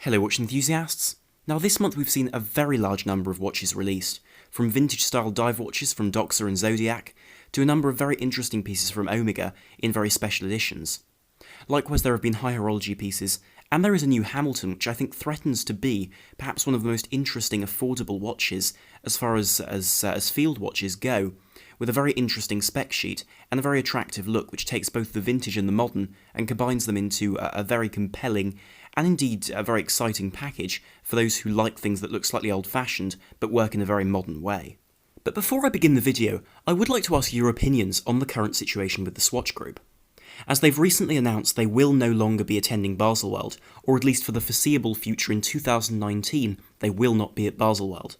Hello watch enthusiasts! Now this month we've seen a very large number of watches released, from vintage style dive watches from Doxa and Zodiac, to a number of very interesting pieces from Omega in very special editions. Likewise there have been high horology pieces, and there is a new Hamilton which I think threatens to be perhaps one of the most interesting affordable watches as far as field watches go, with a very interesting spec sheet and a very attractive look which takes both the vintage and the modern and combines them into a very compelling and indeed a very exciting package for those who like things that look slightly old-fashioned but work in a very modern way. But before I begin the video, I would like to ask your opinions on the current situation with the Swatch Group. As they've recently announced they will no longer be attending Baselworld, or at least for the foreseeable future in 2019 they will not be at Baselworld.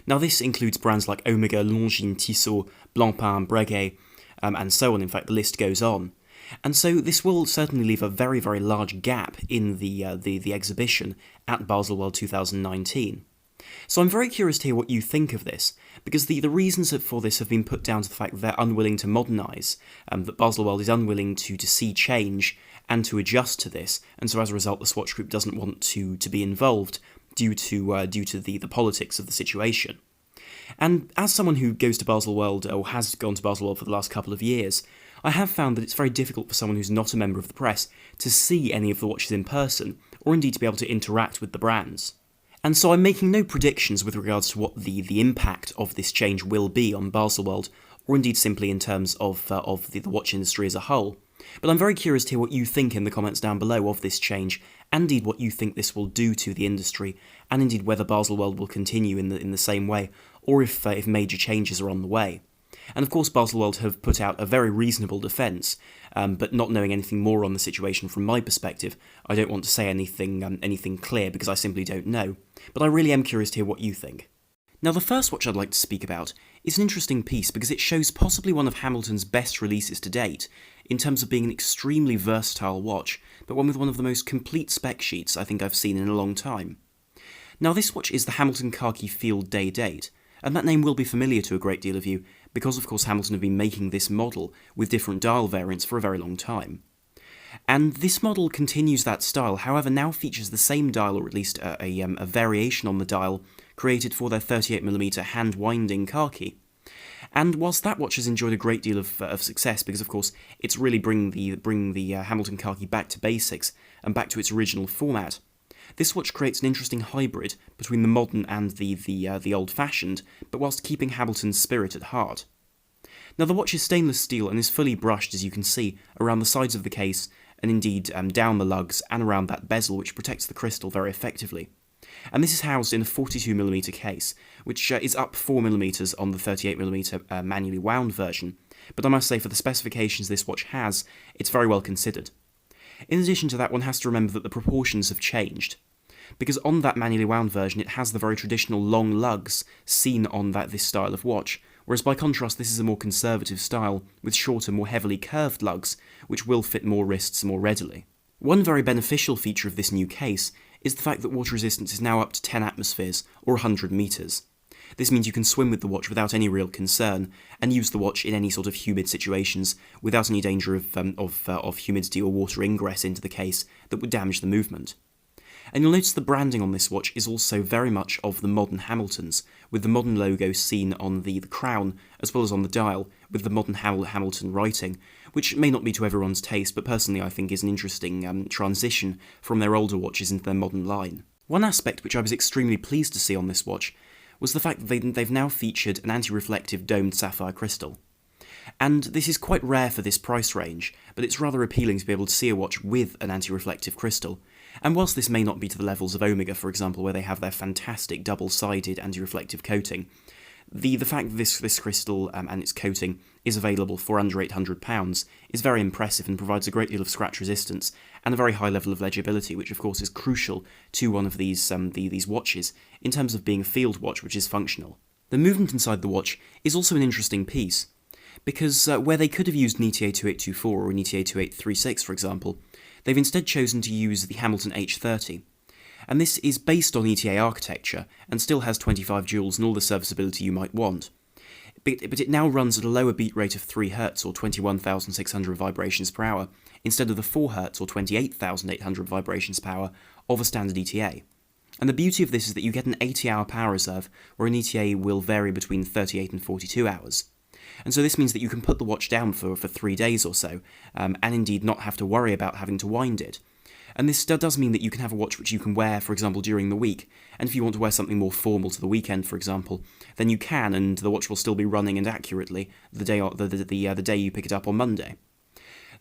Now this includes brands like Omega, Longines, Tissot, Blancpain, Breguet, and so on, in fact the list goes on. And so this will certainly leave a very, very large gap in the exhibition at Baselworld 2019. So I'm very curious to hear what you think of this, because the reasons for this have been put down to the fact that they're unwilling to modernise, that Baselworld is unwilling to see change and to adjust to this, and so as a result the Swatch Group doesn't want to be involved due to the politics of the situation. And as someone who goes to Baselworld, or has gone to Baselworld for the last couple of years, I have found that it's very difficult for someone who's not a member of the press to see any of the watches in person, or indeed to be able to interact with the brands. And so I'm making no predictions with regards to what the impact of this change will be on Baselworld, or indeed simply in terms of the watch industry as a whole. But I'm very curious to hear what you think in the comments down below of this change, and indeed what you think this will do to the industry, and indeed whether Baselworld will continue in the same way, or if major changes are on the way. And of course Baselworld have put out a very reasonable defence, but not knowing anything more on the situation from my perspective, I don't want to say anything clear because I simply don't know. But I really am curious to hear what you think. Now the first watch I'd like to speak about is an interesting piece because it shows possibly one of Hamilton's best releases to date, in terms of being an extremely versatile watch, but one with one of the most complete spec sheets I think I've seen in a long time. Now this watch is the Hamilton Khaki Field Day Date, and that name will be familiar to a great deal of you, because of course Hamilton have been making this model with different dial variants for a very long time. And this model continues that style, however now features the same dial, or at least a variation on the dial, created for their 38mm hand-winding Khaki. And whilst that watch has enjoyed a great deal of success, because of course it's really bring the Hamilton Khaki back to basics, and back to its original format, this watch creates an interesting hybrid between the modern and the old-fashioned, but whilst keeping Hamilton's spirit at heart. Now the watch is stainless steel and is fully brushed, as you can see, around the sides of the case, and indeed down the lugs and around that bezel which protects the crystal very effectively. And this is housed in a 42mm case, which is up 4mm on the 38mm manually wound version, but I must say for the specifications this watch has, it's very well considered. In addition to that, one has to remember that the proportions have changed, because on that manually wound version it has the very traditional long lugs seen on this style of watch, whereas by contrast this is a more conservative style with shorter, more heavily curved lugs, which will fit more wrists more readily. One very beneficial feature of this new case is the fact that water resistance is now up to 10 atmospheres, or 100 metres. This means you can swim with the watch without any real concern, and use the watch in any sort of humid situations without any danger of humidity or water ingress into the case that would damage the movement. And you'll notice the branding on this watch is also very much of the modern Hamiltons, with the modern logo seen on the crown as well as on the dial, with the modern Hamilton writing, which may not be to everyone's taste, but personally I think is an interesting transition from their older watches into their modern line. One aspect which I was extremely pleased to see on this watch was the fact that they've now featured an anti-reflective domed sapphire crystal. And this is quite rare for this price range, but it's rather appealing to be able to see a watch with an anti-reflective crystal. And whilst this may not be to the levels of Omega, for example, where they have their fantastic double-sided anti-reflective coating, the fact that this crystal and its coating is available for under £800 is very impressive and provides a great deal of scratch resistance and a very high level of legibility, which of course is crucial to one of these watches in terms of being a field watch which is functional. The movement inside the watch is also an interesting piece, because where they could have used an ETA 2824 or an ETA 2836 for example, they've instead chosen to use the Hamilton H30. And this is based on ETA architecture, and still has 25 joules and all the serviceability you might want. but it now runs at a lower beat rate of 3 Hz or 21,600 vibrations per hour, instead of the 4 Hz or 28,800 vibrations per hour of a standard ETA. And the beauty of this is that you get an 80-hour power reserve, where an ETA will vary between 38 and 42 hours. And so this means that you can put the watch down for 3 days or so, and indeed not have to worry about having to wind it. And this does mean that you can have a watch which you can wear, for example, during the week, and if you want to wear something more formal to the weekend, for example, then you can, and the watch will still be running and accurately the day you pick it up on Monday.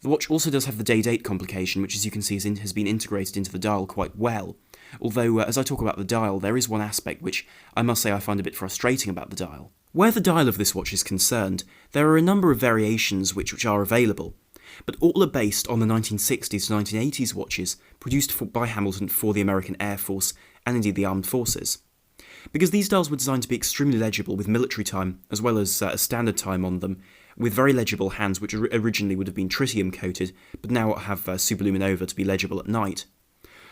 The watch also does have the day-date complication, which, as you can see, has been integrated into the dial quite well. Although, as I talk about the dial, there is one aspect which I must say I find a bit frustrating about the dial. Where the dial of this watch is concerned, there are a number of variations which are available, but all are based on the 1960s to 1980s watches produced by Hamilton for the American Air Force and indeed the Armed Forces. Because these dials were designed to be extremely legible with military time as well as a standard time on them, with very legible hands which originally would have been tritium coated but now have superluminova to be legible at night.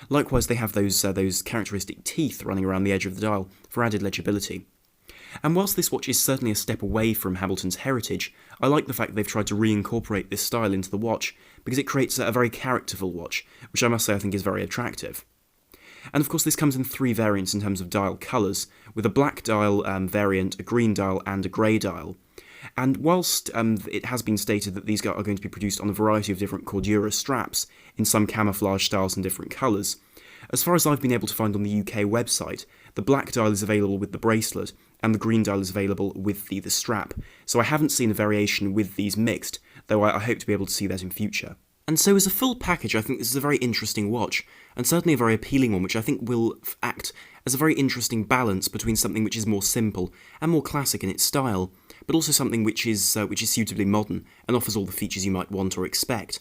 Likewise, they have those characteristic teeth running around the edge of the dial for added legibility. And whilst this watch is certainly a step away from Hamilton's heritage, I like the fact that they've tried to reincorporate this style into the watch, because it creates a very characterful watch, which I must say I think is very attractive. And of course this comes in 3 variants in terms of dial colours, with a black dial variant, a green dial and a grey dial. And whilst it has been stated that these are going to be produced on a variety of different Cordura straps, in some camouflage styles and different colours, as far as I've been able to find on the UK website, the black dial is available with the bracelet, and the green dial is available with the strap, so I haven't seen a variation with these mixed, though I hope to be able to see that in future. And so as a full package, I think this is a very interesting watch, and certainly a very appealing one, which I think will act as a very interesting balance between something which is more simple and more classic in its style, but also something which is suitably modern and offers all the features you might want or expect.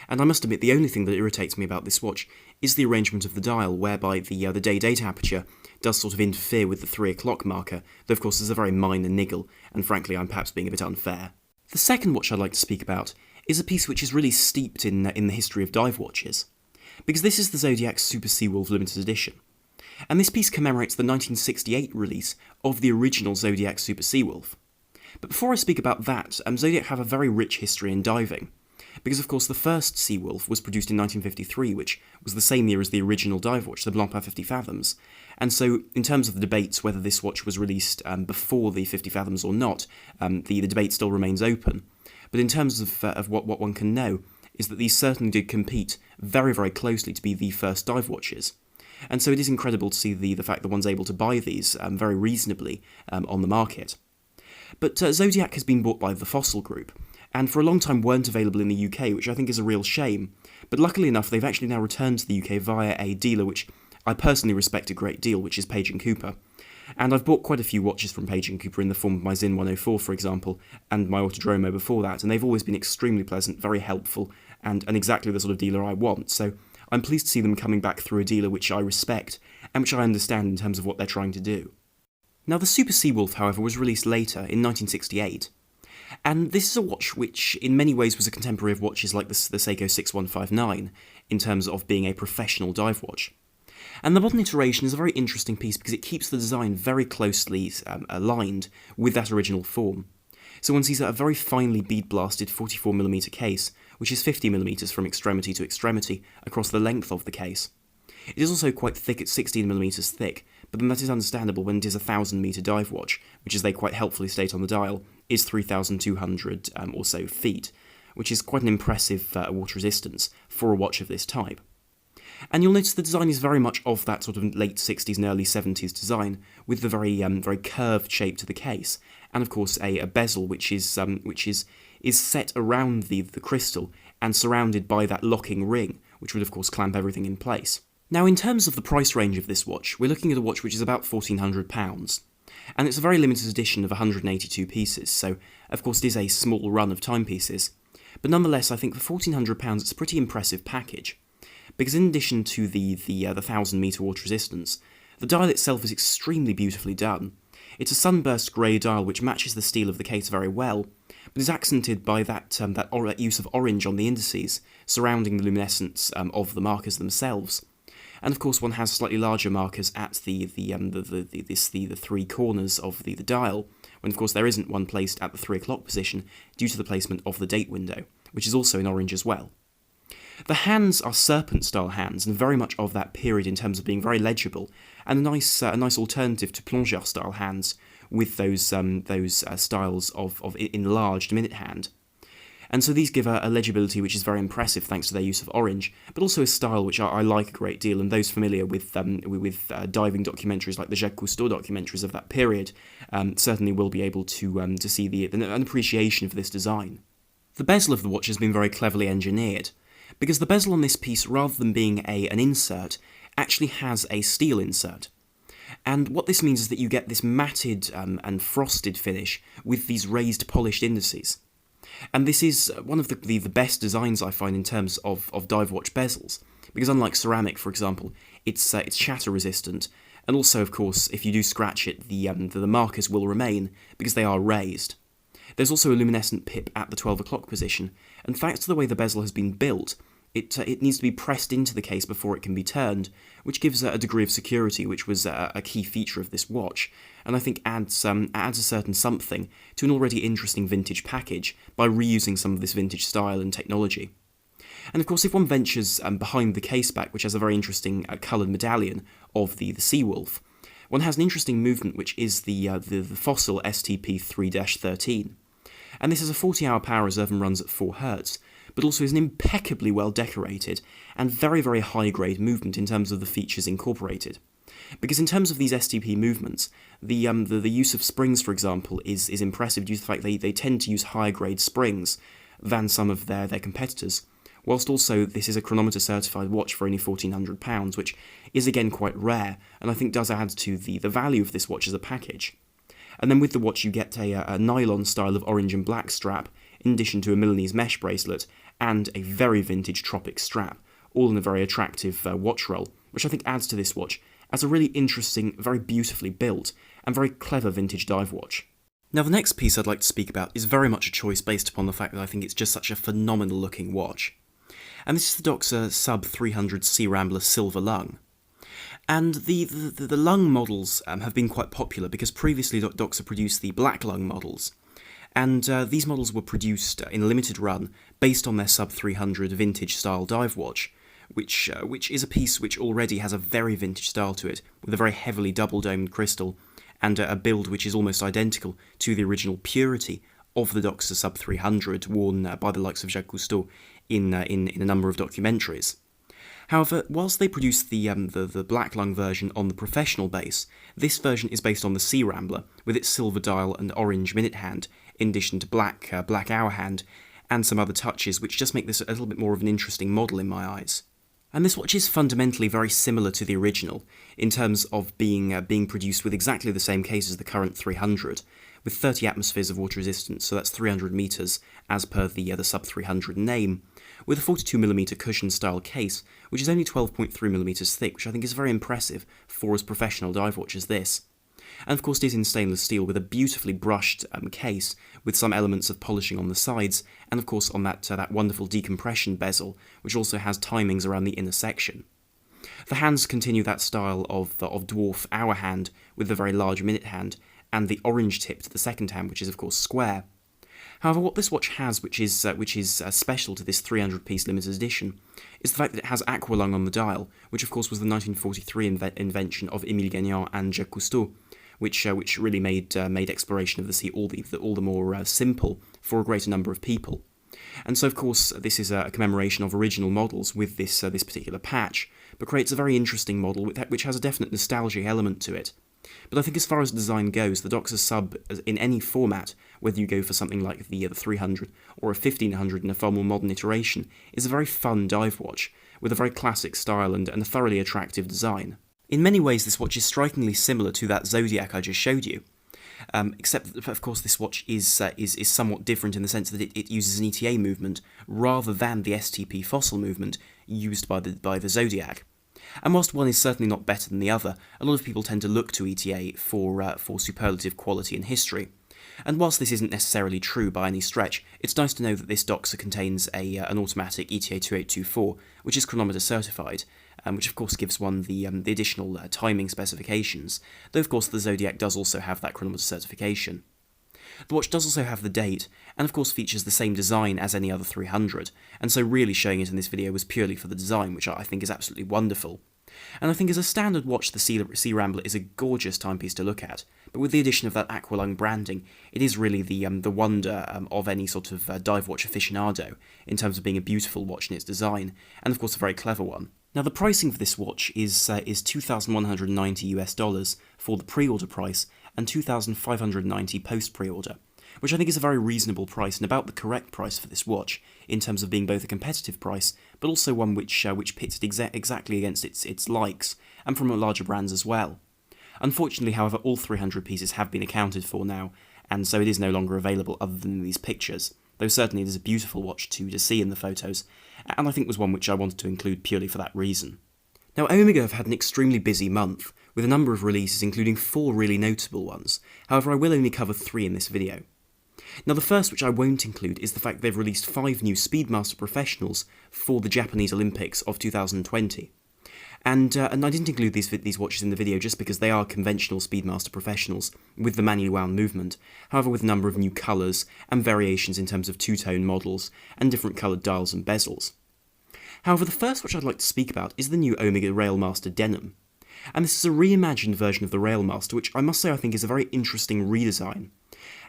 And I must admit, the only thing that irritates me about this watch is the arrangement of the dial, whereby the day-date aperture does sort of interfere with the 3 o'clock marker, though of course there's a very minor niggle, and frankly I'm perhaps being a bit unfair. The second watch I'd like to speak about is a piece which is really steeped in the history of dive watches, because this is the Zodiac Super Seawolf Limited Edition. And this piece commemorates the 1968 release of the original Zodiac Super Seawolf. But before I speak about that, Zodiac have a very rich history in diving, because of course the first Seawolf was produced in 1953, which was the same year as the original dive watch, the Blancpain 50 Fathoms, and so in terms of the debates whether this watch was released before the 50 Fathoms or not, the debate still remains open. But in terms of what one can know, is that these certainly did compete very, very closely to be the first dive watches. And so it is incredible to see the fact that one's able to buy these very reasonably on the market. But Zodiac has been bought by the Fossil Group, and for a long time weren't available in the UK, which I think is a real shame. But luckily enough, they've actually now returned to the UK via a dealer which I personally respect a great deal, which is Page & Cooper. And I've bought quite a few watches from Page & Cooper in the form of my Zin 104, for example, and my Autodromo before that, and they've always been extremely pleasant, very helpful, and exactly the sort of dealer I want. So I'm pleased to see them coming back through a dealer which I respect, and which I understand in terms of what they're trying to do. Now, the Super Seawolf, however, was released later, in 1968, and this is a watch which, in many ways, was a contemporary of watches like the Seiko 6159, in terms of being a professional dive watch. And the modern iteration is a very interesting piece because it keeps the design very closely aligned with that original form. So one sees a very finely bead-blasted 44mm case, which is 50mm from extremity to extremity across the length of the case. It is also quite thick at 16mm thick, but then that is understandable when it is a 1000-metre dive watch, which, as they quite helpfully state on the dial, is 3,200 or so feet, which is quite an impressive water resistance for a watch of this type. And you'll notice the design is very much of that sort of late 60s and early 70s design, with the very curved shape to the case, and of course a bezel which is set around the crystal and surrounded by that locking ring, which would of course clamp everything in place. Now, in terms of the price range of this watch, we're looking at a watch which is about £1,400, and it's a very limited edition of 182 pieces, so of course it is a small run of timepieces, but nonetheless I think for £1,400 it's a pretty impressive package. Because in addition to the 1000-metre water resistance, the dial itself is extremely beautifully done. It's a sunburst grey dial which matches the steel of the case very well, but is accented by that use of orange on the indices, surrounding the luminescence of the markers themselves. And of course one has slightly larger markers at the 3 corners of the dial, when of course there isn't one placed at the 3 o'clock position due to the placement of the date window, which is also in orange as well. The hands are serpent-style hands, and very much of that period in terms of being very legible, and a nice alternative to plongeur-style hands with those styles of enlarged minute hand. And so these give a legibility which is very impressive thanks to their use of orange, but also a style which I like a great deal, and those familiar with diving documentaries like the Jacques Cousteau documentaries of that period certainly will be able to see an appreciation of this design. The bezel of the watch has been very cleverly engineered, because the bezel on this piece, rather than being an insert, actually has a steel insert. And what this means is that you get this matted and frosted finish with these raised polished indices. And this is one of the best designs I find in terms of dive watch bezels, because unlike ceramic, for example, it's shatter resistant, and also, of course, if you do scratch it, the markers will remain, because they are raised. There's also a luminescent pip at the 12 o'clock position, and thanks to the way the bezel has been built, it needs to be pressed into the case before it can be turned, which gives a degree of security which was a key feature of this watch, and I think adds a certain something to an already interesting vintage package by reusing some of this vintage style and technology. And of course, if one ventures behind the case back, which has a very interesting coloured medallion of the sea wolf, one has an interesting movement which is the fossil STP 3-13. And this has a 40-hour power reserve and runs at 4 Hz, but also is an impeccably well decorated and very, very high-grade movement in terms of the features incorporated. Because in terms of these STP movements, the use of springs, for example, is impressive due to the fact they tend to use higher-grade springs than some of their competitors, whilst also this is a chronometer-certified watch for only £1,400, which is again quite rare, and I think does add to the value of this watch as a package. And then with the watch you get a nylon style of orange and black strap, in addition to a Milanese mesh bracelet, and a very vintage tropic strap, all in a very attractive watch roll, which I think adds to this watch as a really interesting, very beautifully built, and very clever vintage dive watch. Now the next piece I'd like to speak about is very much a choice based upon the fact that I think it's just such a phenomenal looking watch. And this is the Doxa Sub 300 Searambler Silver Lung. And the lung models have been quite popular because previously Doxa produced the black lung models. And these models were produced in a limited run based on their Sub 300 vintage style dive watch, which is a piece which already has a very vintage style to it, with a very heavily double-domed crystal, and a build which is almost identical to the original purity of the Doxa Sub 300 worn by the likes of Jacques Cousteau in a number of documentaries. However, whilst they produced the black lung version on the professional base, this version is based on the Searambler, with its silver dial and orange minute hand, in addition to black hour hand, and some other touches which just make this a little bit more of an interesting model in my eyes. And this watch is fundamentally very similar to the original, in terms of being produced with exactly the same case as the current 300, with 30 atmospheres of water resistance, so that's 300 metres as per the Sub 300 name, with a 42mm cushion-style case, which is only 12.3mm thick, which I think is very impressive for as professional dive watch as this. And of course it is in stainless steel with a beautifully brushed case, with some elements of polishing on the sides, and of course on that wonderful decompression bezel, which also has timings around the inner section. The hands continue that style of dwarf hour hand, with the very large minute hand, and the orange tip to the second hand, which is of course square. However, what this watch has, which is special to this 300-piece limited edition, is the fact that it has aqualung on the dial, which of course was the 1943 invention of Émile Gagnant and Jacques Cousteau, which really made exploration of the sea all the more simple for a greater number of people. And so, of course, this is a commemoration of original models with this particular patch, but creates a very interesting model which has a definite nostalgia element to it. But I think as far as design goes, the Doxa Sub, in any format, whether you go for something like the 300 or a 1500 in a far more modern iteration, is a very fun dive watch, with a very classic style and a thoroughly attractive design. In many ways, this watch is strikingly similar to that Zodiac I just showed you, except that, of course, this watch is somewhat different in the sense that it uses an ETA movement rather than the STP fossil movement used by the Zodiac. And whilst one is certainly not better than the other, a lot of people tend to look to ETA for superlative quality and history. And whilst this isn't necessarily true by any stretch, it's nice to know that this Doxa contains an automatic ETA 2824, which is chronometer certified, which of course gives one the additional timing specifications, though of course the Zodiac does also have that chronometer certification. The watch does also have the date, and of course features the same design as any other 300, and so really showing it in this video was purely for the design, which I think is absolutely wonderful. And I think as a standard watch, the Searambler is a gorgeous timepiece to look at, but with the addition of that aqualung branding, it is really the wonder of any sort of dive watch aficionado, in terms of being a beautiful watch in its design, and of course a very clever one. Now the pricing for this watch is $2,190 for the pre-order price, and $2,590 post-pre-order, which I think is a very reasonable price and about the correct price for this watch, in terms of being both a competitive price, but also one which pits it exactly against its likes, and from larger brands as well. Unfortunately, however, all 300 pieces have been accounted for now, and so it is no longer available other than in these pictures, though certainly it is a beautiful watch to see in the photos, and I think was one which I wanted to include purely for that reason. Now, Omega have had an extremely busy month, with a number of releases including 4 really notable ones, however I will only cover 3 in this video. Now the first, which I won't include, is the fact they've released 5 new Speedmaster Professionals for the Japanese Olympics of 2020. And I didn't include these watches in the video just because they are conventional Speedmaster Professionals with the manually wound movement, however with a number of new colours and variations in terms of two-tone models and different coloured dials and bezels. However, the first watch I'd like to speak about is the new Omega Railmaster Denim. And this is a reimagined version of the Railmaster, which I must say I think is a very interesting redesign.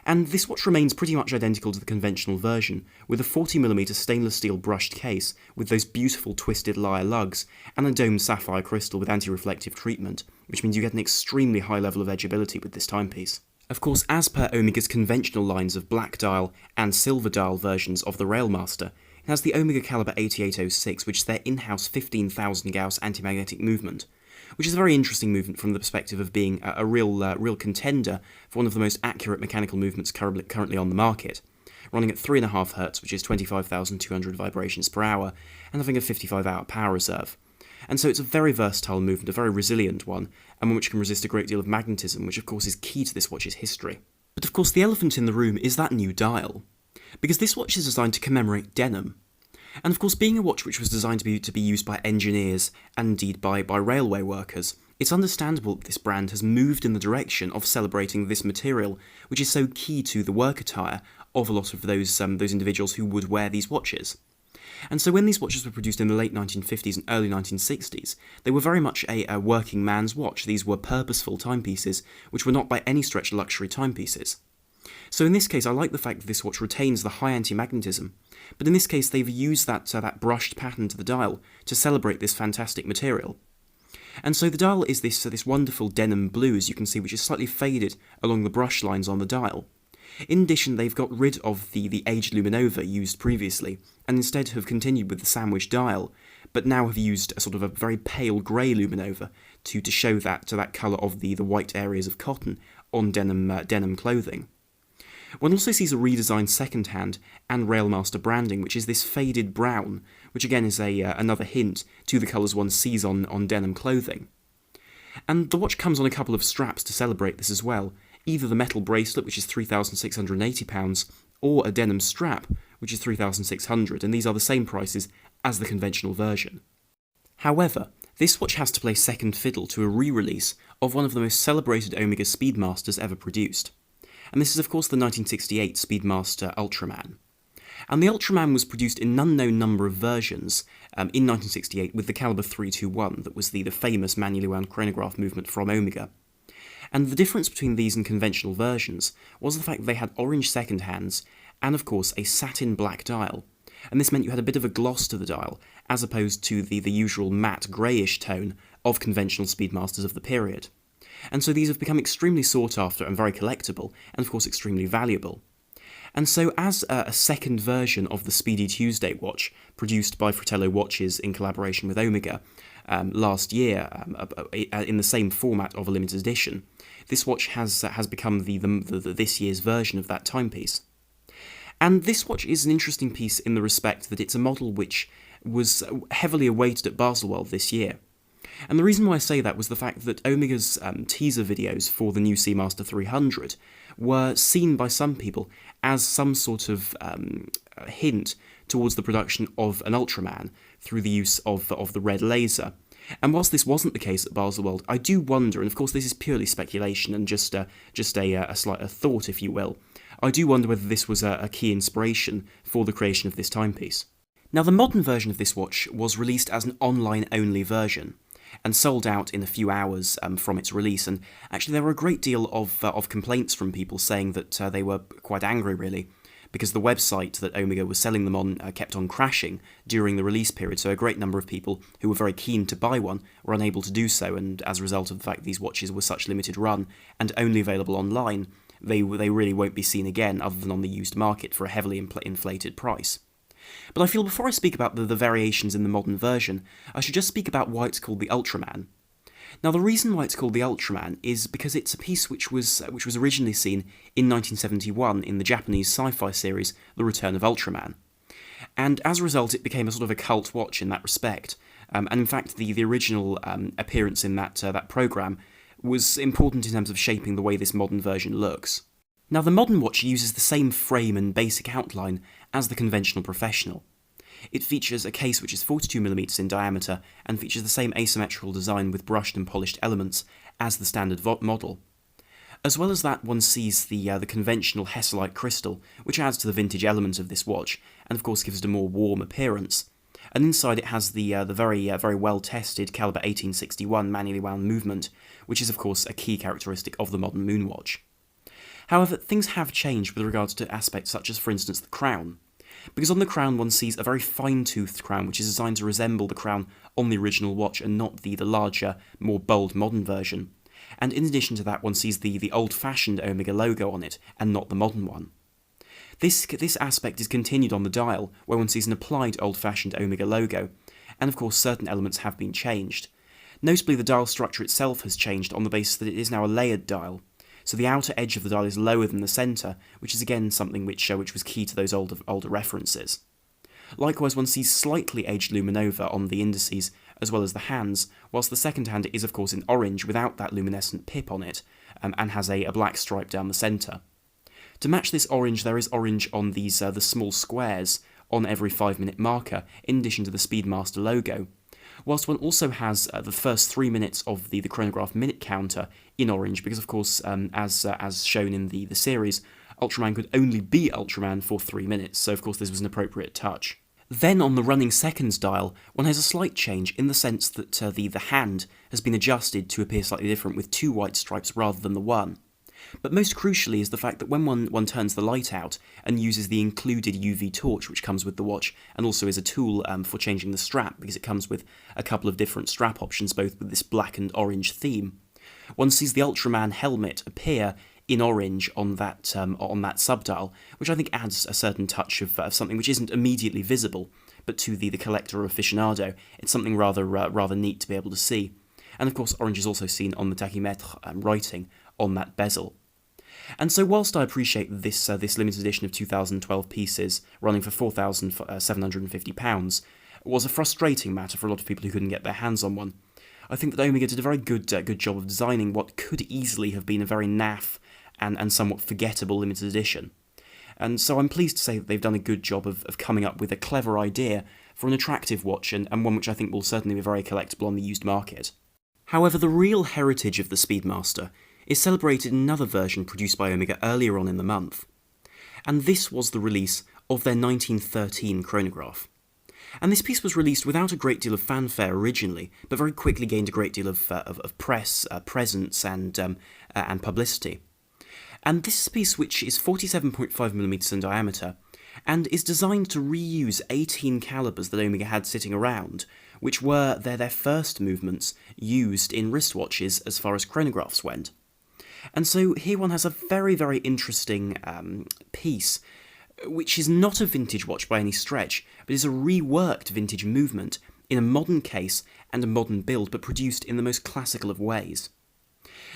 And this watch remains pretty much identical to the conventional version, with a 40mm stainless steel brushed case with those beautiful twisted lyre lugs, and a domed sapphire crystal with anti-reflective treatment, which means you get an extremely high level of edgeability with this timepiece. Of course, as per Omega's conventional lines of black dial and silver dial versions of the Railmaster, it has the Omega Caliber 8806, which is their in-house 15,000 Gauss anti-magnetic movement, which is a very interesting movement from the perspective of being a real contender for one of the most accurate mechanical movements currently on the market, running at 3.5 Hz, which is 25,200 vibrations per hour, and having a 55-hour power reserve. And so it's a very versatile movement, a very resilient one, and one which can resist a great deal of magnetism, which of course is key to this watch's history. But of course the elephant in the room is that new dial, because this watch is designed to commemorate denim. And of course, being a watch which was designed to be used by engineers, and indeed by railway workers, it's understandable that this brand has moved in the direction of celebrating this material, which is so key to the work attire of a lot of those individuals who would wear these watches. And so when these watches were produced in the late 1950s and early 1960s, they were very much a working man's watch. These were purposeful timepieces, which were not by any stretch luxury timepieces. So in this case, I like the fact that this watch retains the high anti-magnetism, but in this case they've used that brushed pattern to the dial to celebrate this fantastic material. And so the dial is this wonderful denim blue, as you can see, which is slightly faded along the brush lines on the dial. In addition, they've got rid of the aged luminova used previously, and instead have continued with the sandwich dial, but now have used a sort of a very pale grey luminova to show that colour of the white areas of cotton on denim clothing. One also sees a redesigned second-hand and Railmaster branding, which is this faded brown, which again is another hint to the colours one sees on denim clothing. And the watch comes on a couple of straps to celebrate this as well, either the metal bracelet, which is £3,680, or a denim strap, which is £3,600, and these are the same prices as the conventional version. However, this watch has to play second fiddle to a re-release of one of the most celebrated Omega Speedmasters ever produced. And this is of course the 1968 Speedmaster Ultraman. And the Ultraman was produced in an unknown number of versions in 1968 with the caliber 321, that was the famous manually wound chronograph movement from Omega. And the difference between these and conventional versions was the fact that they had orange second hands and of course a satin black dial, and this meant you had a bit of a gloss to the dial, as opposed to the usual matte greyish tone of conventional Speedmasters of the period. And so these have become extremely sought after and very collectible, and of course extremely valuable. And so as a second version of the Speedy Tuesday watch, produced by Fratello Watches in collaboration with Omega last year, in the same format of a limited edition, this watch has become this year's version of that timepiece. And this watch is an interesting piece in the respect that it's a model which was heavily awaited at Baselworld this year. And the reason why I say that was the fact that Omega's teaser videos for the new Seamaster 300 were seen by some people as some sort of hint towards the production of an Ultraman through the use of the red laser. And whilst this wasn't the case at Baselworld, I do wonder, and of course this is purely speculation and just a slight thought, if you will, I do wonder whether this was a key inspiration for the creation of this timepiece. Now, the modern version of this watch was released as an online-only version, and sold out in a few hours from its release, and actually there were a great deal of complaints from people saying that they were quite angry, really, because the website that Omega was selling them on kept on crashing during the release period, so a great number of people who were very keen to buy one were unable to do so, and as a result of the fact these watches were such limited run and only available online, they really won't be seen again other than on the used market for a heavily inflated price. But I feel before I speak about the variations in the modern version, I should just speak about why it's called the Ultraman. Now, the reason why it's called the Ultraman is because it's a piece which was originally seen in 1971 in the Japanese sci-fi series The Return of Ultraman. And as a result, it became a sort of a cult watch in that respect. And in fact, the original appearance in that programme was important in terms of shaping the way this modern version looks. Now, the modern watch uses the same frame and basic outline as the conventional professional. It features a case which is 42mm in diameter and features the same asymmetrical design with brushed and polished elements as the standard model. As well as that, one sees the conventional Hesselite crystal, which adds to the vintage element of this watch, and of course gives it a more warm appearance. And inside it has the very well-tested caliber 1861 manually wound movement, which is of course a key characteristic of the modern moonwatch. However, things have changed with regards to aspects such as, for instance, the crown. Because on the crown one sees a very fine-toothed crown which is designed to resemble the crown on the original watch and not the larger, more bold modern version. And in addition to that, one sees the old-fashioned Omega logo on it and not the modern one. This aspect is continued on the dial, where one sees an applied old-fashioned Omega logo, and of course certain elements have been changed. Notably, the dial structure itself has changed on the basis that it is now a layered dial. So the outer edge of the dial is lower than the centre, which is again something which was key to those older references. Likewise, one sees slightly aged luminova on the indices as well as the hands, whilst the second hand is of course in orange without that luminescent pip on it, and has a black stripe down the centre. To match this orange, there is orange on these the small squares on every 5-minute marker, in addition to the Speedmaster logo, whilst one also has the first 3 minutes of the chronograph minute counter in orange, because of course, as shown in the series, Ultraman could only be Ultraman for 3 minutes, so of course this was an appropriate touch. Then on the running seconds dial, one has a slight change in the sense that the hand has been adjusted to appear slightly different with 2 white stripes rather than the 1. But most crucially is the fact that when one turns the light out and uses the included UV torch which comes with the watch, and also is a tool for changing the strap because it comes with a couple of different strap options both with this black and orange theme, one sees the Ultraman helmet appear in orange on that subdial, which I think adds a certain touch of something which isn't immediately visible, but to the collector or aficionado, it's something rather neat to be able to see. And of course, orange is also seen on the tachymètre writing on that bezel. And so whilst I appreciate this limited edition of 2012 pieces running for £4,750 was a frustrating matter for a lot of people who couldn't get their hands on one, I think that Omega did a very good job of designing what could easily have been a very naff and somewhat forgettable limited edition. And so I'm pleased to say that they've done a good job of coming up with a clever idea for an attractive watch, and one which I think will certainly be very collectible on the used market. However, the real heritage of the Speedmaster is celebrated in another version produced by Omega earlier on in the month, and this was the release of their 1913 chronograph. And this piece was released without a great deal of fanfare originally, but very quickly gained a great deal of press, presence, and publicity. And this is a piece which is 47.5mm in diameter, and is designed to reuse 18 calibers that Omega had sitting around, which were their first movements used in wristwatches as far as chronographs went. And so here one has a very, very interesting piece, which is not a vintage watch by any stretch, but is a reworked vintage movement in a modern case and a modern build, but produced in the most classical of ways.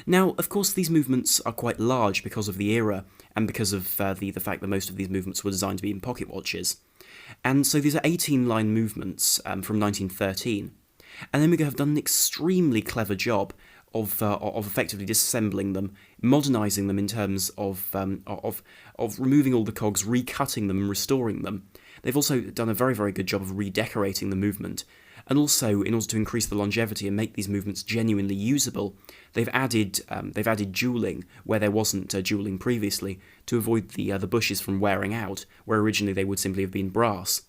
Now, of course, these movements are quite large because of the era, and because of the fact that most of these movements were designed to be in pocket watches. And so these are 18-line movements from 1913, and Omega have done an extremely clever job of effectively disassembling them, modernising them in terms of removing all the cogs, recutting them and restoring them. They've also done a very, very good job of redecorating the movement, And also, in order to increase the longevity and make these movements genuinely usable, they've added jewelling where there wasn't jewelling previously to avoid the bushes from wearing out, where originally they would simply have been brass.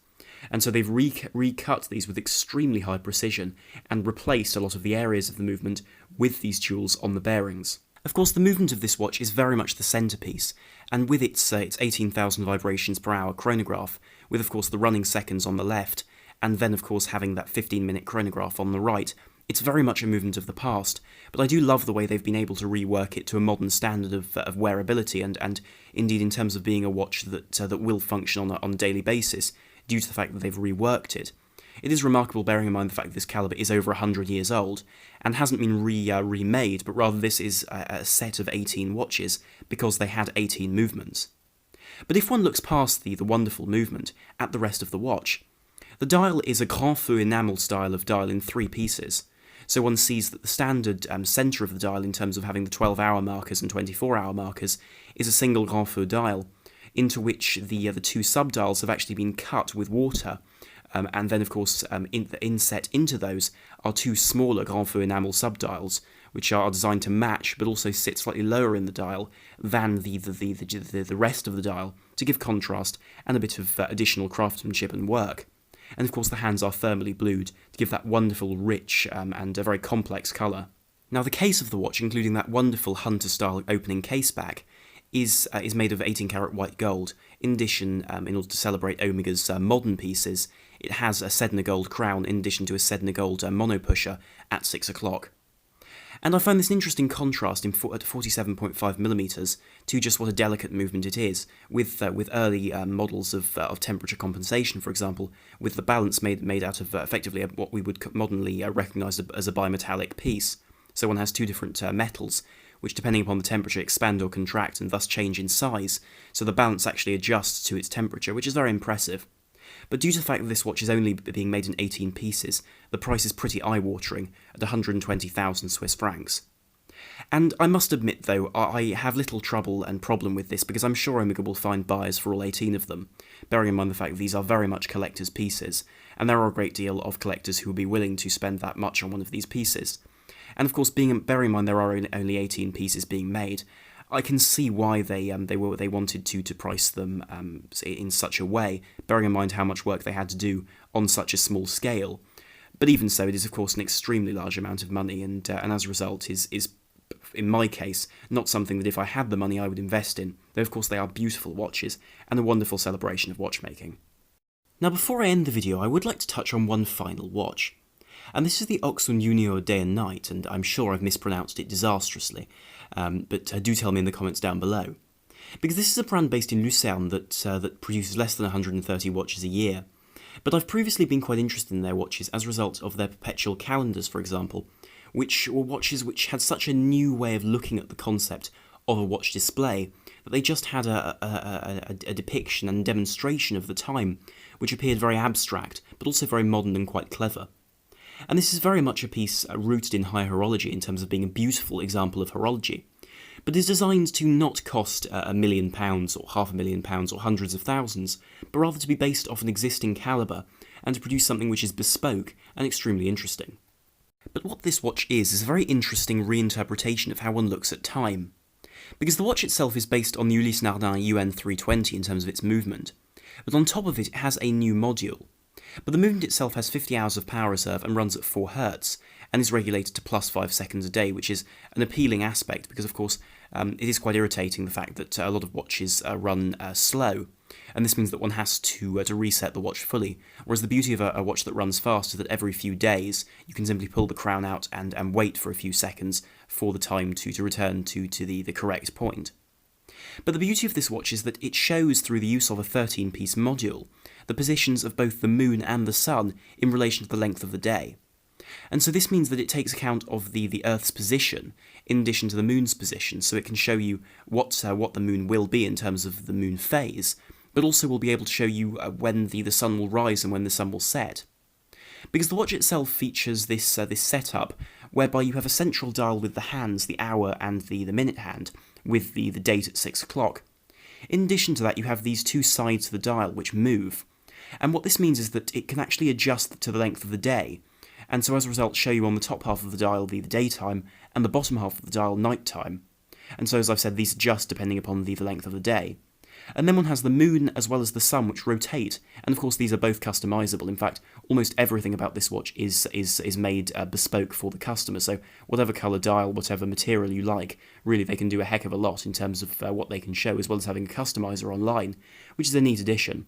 And so they've recut these with extremely high precision and replaced a lot of the areas of the movement with these jewels on the bearings. Of course, the movement of this watch is very much the centrepiece, and with its 18,000 vibrations per hour chronograph, with of course the running seconds on the left, and then of course having that 15-minute chronograph on the right, it's very much a movement of the past, but I do love the way they've been able to rework it to a modern standard of wearability, and indeed in terms of being a watch that will function on a daily basis, due to the fact that they've reworked it. It is remarkable bearing in mind the fact that this caliber is over 100 years old, and hasn't been remade, but rather this is a set of 18 watches, because they had 18 movements. But if one looks past the wonderful movement at the rest of the watch, the dial is a grand feu enamel style of dial in 3 pieces, so one sees that the standard centre of the dial in terms of having the 12-hour markers and 24-hour markers is a single grand feu dial, into which the 2 subdials have actually been cut with water, and then of course inset into those are 2 smaller grand feu enamel subdials, which are designed to match but also sit slightly lower in the dial than the rest of the dial, to give contrast and a bit of additional craftsmanship and work. And of course the hands are thermally blued to give that wonderful, rich and a very complex colour. Now the case of the watch, including that wonderful hunter-style opening case back, is made of 18-karat white gold. In addition, in order to celebrate Omega's modern pieces, it has a Sedna gold crown in addition to a Sedna gold mono pusher at 6 o'clock. And I find this an interesting contrast at 47.5mm to just what a delicate movement it is, with early models of temperature compensation, for example, with the balance made out of effectively what we would modernly recognise as a bimetallic piece. So one has 2 different metals, which depending upon the temperature expand or contract and thus change in size, so the balance actually adjusts to its temperature, which is very impressive. But due to the fact that this watch is only being made in 18 pieces, the price is pretty eye-watering at 120,000 Swiss francs. And I must admit though, I have little trouble and problem with this, because I'm sure Omega will find buyers for all 18 of them, bearing in mind the fact that these are very much collector's pieces, and there are a great deal of collectors who will be willing to spend that much on one of these pieces. And of course, bearing in mind there are only 18 pieces being made, I can see why they wanted to price them in such a way, bearing in mind how much work they had to do on such a small scale. But even so, it is of course an extremely large amount of money, and as a result is in my case not something that if I had the money I would invest in. Though of course they are beautiful watches and a wonderful celebration of watchmaking. Now before I end the video, I would like to touch on one final watch. And this is the Ochs Junior Day and Night, and I'm sure I've mispronounced it disastrously, but do tell me in the comments down below. Because this is a brand based in Lucerne that produces less than 130 watches a year. But I've previously been quite interested in their watches as a result of their perpetual calendars, for example, which were watches which had such a new way of looking at the concept of a watch display that they just had a depiction and demonstration of the time, which appeared very abstract, but also very modern and quite clever. And this is very much a piece rooted in high horology in terms of being a beautiful example of horology, but is designed to not cost £1 million or £500,000 or hundreds of thousands, but rather to be based off an existing calibre and to produce something which is bespoke and extremely interesting. But what this watch is a very interesting reinterpretation of how one looks at time. Because the watch itself is based on the Ulysse Nardin UN 320 in terms of its movement, but on top of it has a new module. But the movement itself has 50 hours of power reserve and runs at 4 Hz, and is regulated to plus 5 seconds a day, which is an appealing aspect because, of course, it is quite irritating the fact that a lot of watches run slow, and this means that one has to reset the watch fully, whereas the beauty of a watch that runs fast is that every few days you can simply pull the crown out and wait for a few seconds for the time to return to the correct point. But the beauty of this watch is that it shows through the use of a 13-piece module the positions of both the moon and the sun in relation to the length of the day. And so this means that it takes account of the Earth's position in addition to the moon's position, so it can show you what the moon will be in terms of the moon phase, but also will be able to show you when the sun will rise and when the sun will set. Because the watch itself features this setup whereby you have a central dial with the hands, the hour and the minute hand, with the date at 6 o'clock. In addition to that, you have these 2 sides to the dial which move, And what this means is that it can actually adjust to the length of the day, and so as a result show you on the top half of the dial the daytime, and the bottom half of the dial nighttime. And so as I've said, these adjust depending upon the length of the day. And then one has the moon as well as the sun, which rotate, and of course these are both customizable. In fact, almost everything about this watch is made bespoke for the customer, so whatever colour dial, whatever material you like, really they can do a heck of a lot in terms of what they can show, as well as having a customizer online, which is a neat addition.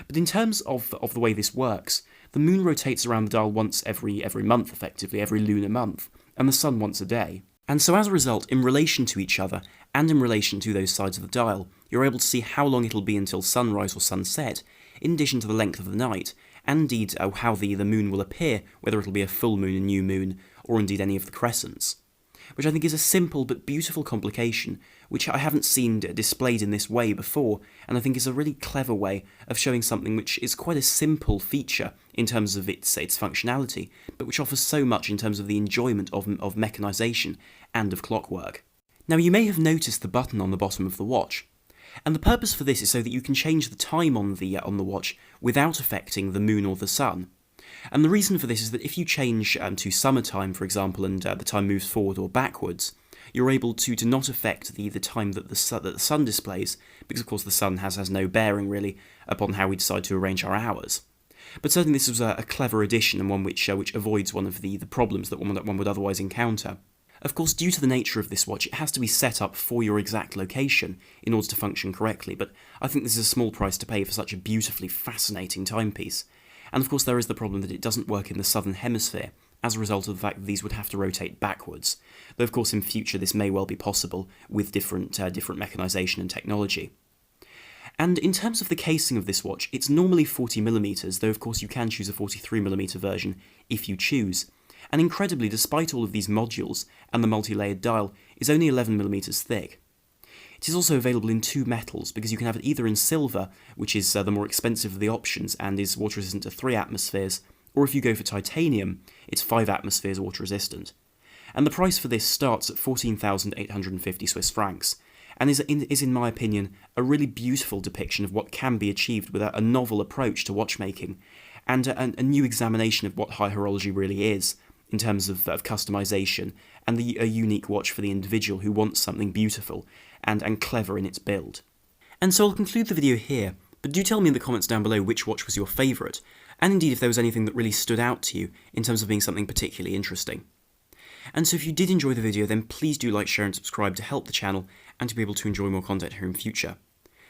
But in terms of the way this works, the moon rotates around the dial once every month, effectively, every lunar month, and the sun once a day. And so as a result, in relation to each other, and in relation to those sides of the dial, you're able to see how long it'll be until sunrise or sunset, in addition to the length of the night, and indeed how the moon will appear, whether it'll be a full moon, a new moon, or indeed any of the crescents. Which I think is a simple but beautiful complication, which I haven't seen displayed in this way before, and I think is a really clever way of showing something which is quite a simple feature in terms of its functionality, but which offers so much in terms of the enjoyment of mechanisation and of clockwork. Now you may have noticed the button on the bottom of the watch, and the purpose for this is so that you can change the time on the watch without affecting the moon or the sun. And the reason for this is that if you change to summertime, for example, and the time moves forward or backwards, you're able to not affect the time that the sun displays, because of course the sun has no bearing really upon how we decide to arrange our hours. But certainly this was a clever addition, and one which avoids one of the problems that one would otherwise encounter. Of course, due to the nature of this watch, it has to be set up for your exact location in order to function correctly, but I think this is a small price to pay for such a beautifully fascinating timepiece. And of course there is the problem that it doesn't work in the southern hemisphere, as a result of the fact that these would have to rotate backwards, though of course in future this may well be possible with different mechanisation and technology. And in terms of the casing of this watch, it's normally 40mm, though of course you can choose a 43mm version if you choose. And incredibly, despite all of these modules and the multi-layered dial, is only 11mm thick. It is also available in two metals, because you can have it either in silver, which is the more expensive of the options and is water resistant to 3 atmospheres, or if you go for titanium, it's 5 atmospheres water resistant. And the price for this starts at 14,850 Swiss francs, and is in my opinion a really beautiful depiction of what can be achieved with a novel approach to watchmaking, and a new examination of what high horology really is, in terms of customization, and a unique watch for the individual who wants something beautiful and clever in its build. And so I'll conclude the video here, but do tell me in the comments down below which watch was your favourite, and indeed if there was anything that really stood out to you in terms of being something particularly interesting. And so if you did enjoy the video, then please do like, share and subscribe to help the channel and to be able to enjoy more content here in future.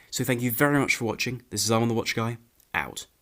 So thank you very much for watching. This is Arm on the Watch Guy, out.